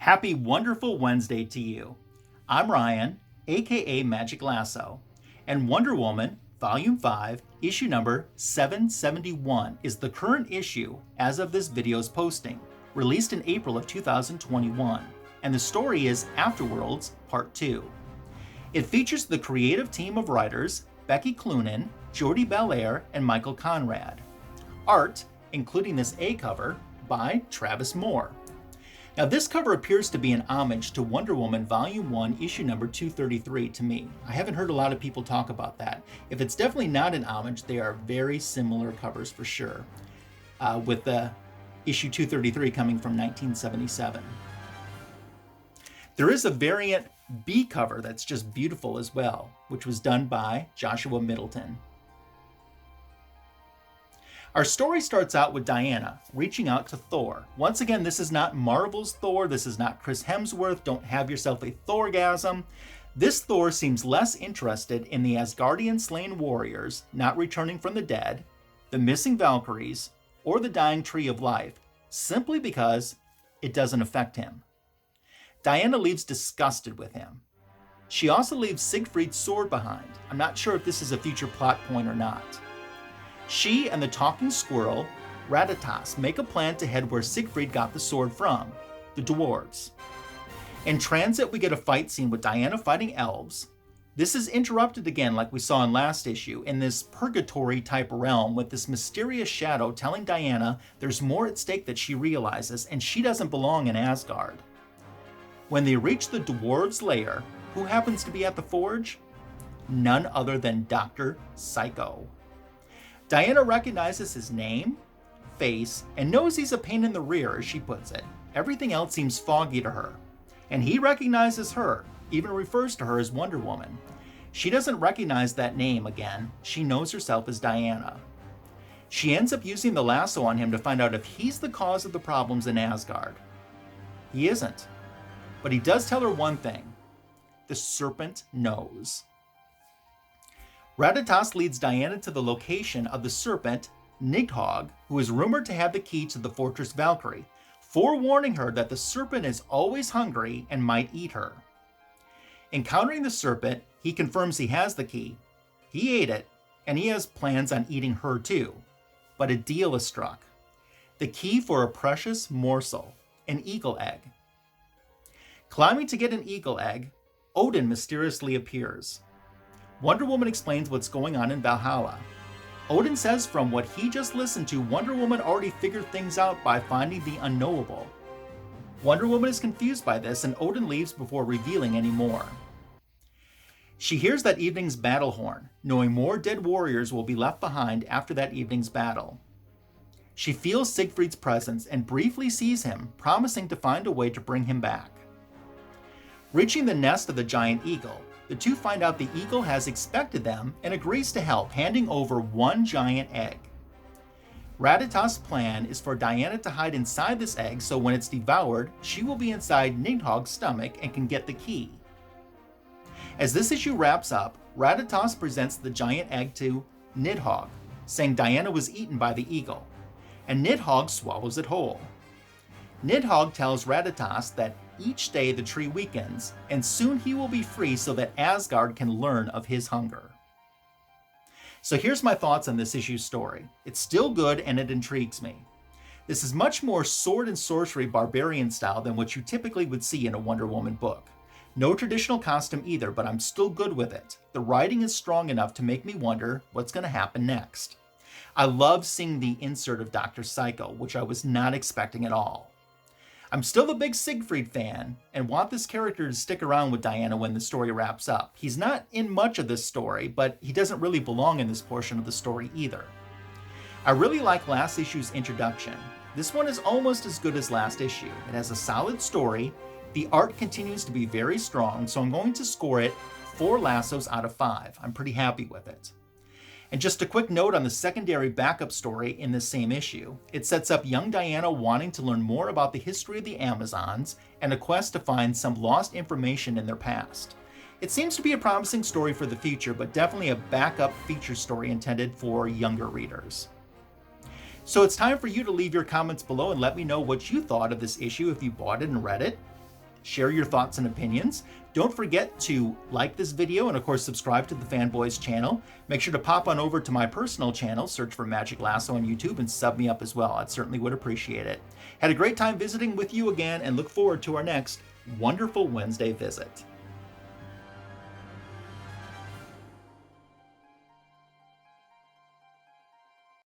Happy wonderful Wednesday to you. I'm Ryan, aka Magic Lasso, and Wonder Woman, Volume 5, issue number 771 is the current issue as of this video's posting, released in April of 2021, and the story is Afterworlds Part 2. It features the creative team of writers Becky Cloonan, Jordie Bellaire, and Michael Conrad. Art, including this A cover, by Travis Moore. Now, this cover appears to be an homage to Wonder Woman Volume 1, issue number 233 to me. I haven't heard a lot of people talk about that. If it's definitely not an homage, they are very similar covers for sure, with the issue 233 coming from 1977. There is a variant B cover that's just beautiful as well, which was done by Joshua Middleton. Our story starts out with Diana reaching out to Thor. Once again, this is not Marvel's Thor. This is not Chris Hemsworth. Don't have yourself a Thorgasm. This Thor seems less interested in the Asgardian slain warriors not returning from the dead, the missing Valkyries, or the dying Tree of Life, simply because it doesn't affect him. Diana leaves disgusted with him. She also leaves Siegfried's sword behind. I'm not sure if this is a future plot point or not. She and the talking squirrel, Ratatas, make a plan to head where Siegfried got the sword from, the dwarves. In transit, we get a fight scene with Diana fighting elves. This is interrupted again, like we saw in last issue, in this purgatory-type realm with this mysterious shadow telling Diana there's more at stake that she realizes, and she doesn't belong in Asgard. When they reach the dwarves' lair, who happens to be at the forge? None other than Dr. Psycho. Diana recognizes his name, face, and knows he's a pain in the rear, as she puts it. Everything else seems foggy to her. And he recognizes her, even refers to her as Wonder Woman. She doesn't recognize that name again. She knows herself as Diana. She ends up using the lasso on him to find out if he's the cause of the problems in Asgard. He isn't. But he does tell her one thing. The serpent knows. Ratatas leads Diana to the location of the serpent, Nidhogg, who is rumored to have the key to the Fortress Valkyrie, forewarning her that the serpent is always hungry and might eat her. Encountering the serpent, he confirms he has the key. He ate it, and he has plans on eating her too. But a deal is struck. The key for a precious morsel, an eagle egg. Climbing to get an eagle egg, Odin mysteriously appears. Wonder Woman explains what's going on in Valhalla. Odin says from what he just listened to, Wonder Woman already figured things out by finding the unknowable. Wonder Woman is confused by this, and Odin leaves before revealing any more. She hears that evening's battle horn, knowing more dead warriors will be left behind after that evening's battle. She feels Siegfried's presence and briefly sees him, promising to find a way to bring him back. Reaching the nest of the giant eagle, the two find out the eagle has expected them and agrees to help, handing over one giant egg. Ratatas' plan is for Diana to hide inside this egg so when it's devoured, she will be inside Nidhogg's stomach and can get the key. As this issue wraps up, Ratatas presents the giant egg to Nidhogg, saying Diana was eaten by the eagle, and Nidhogg swallows it whole. Nidhogg tells Ratatas that each day the tree weakens, and soon he will be free so that Asgard can learn of his hunger. So here's my thoughts on this issue's story. It's still good and it intrigues me. This is much more sword and sorcery barbarian style than what you typically would see in a Wonder Woman book. No traditional costume either, but I'm still good with it. The writing is strong enough to make me wonder what's going to happen next. I love seeing the insert of Dr. Psycho, which I was not expecting at all. I'm still a big Siegfried fan and want this character to stick around with Diana when the story wraps up. He's not in much of this story, but he doesn't really belong in this portion of the story either. I really like last issue's introduction. This one is almost as good as last issue. It has a solid story, the art continues to be very strong, so I'm going to score it 4 lassos out of 5. I'm pretty happy with it. And just a quick note on the secondary backup story in this same issue. It sets up young Diana wanting to learn more about the history of the Amazons and a quest to find some lost information in their past. It seems to be a promising story for the future, but definitely a backup feature story intended for younger readers. So it's time for you to leave your comments below and let me know what you thought of this issue if you bought it and read it. Share your thoughts and opinions. Don't forget to like this video and of course subscribe to the Fanboys channel. Make sure to pop on over to my personal channel, search for Magic Lasso on YouTube and sub me up as well. I certainly would appreciate it. Had a great time visiting with you again and look forward to our next wonderful Wednesday visit.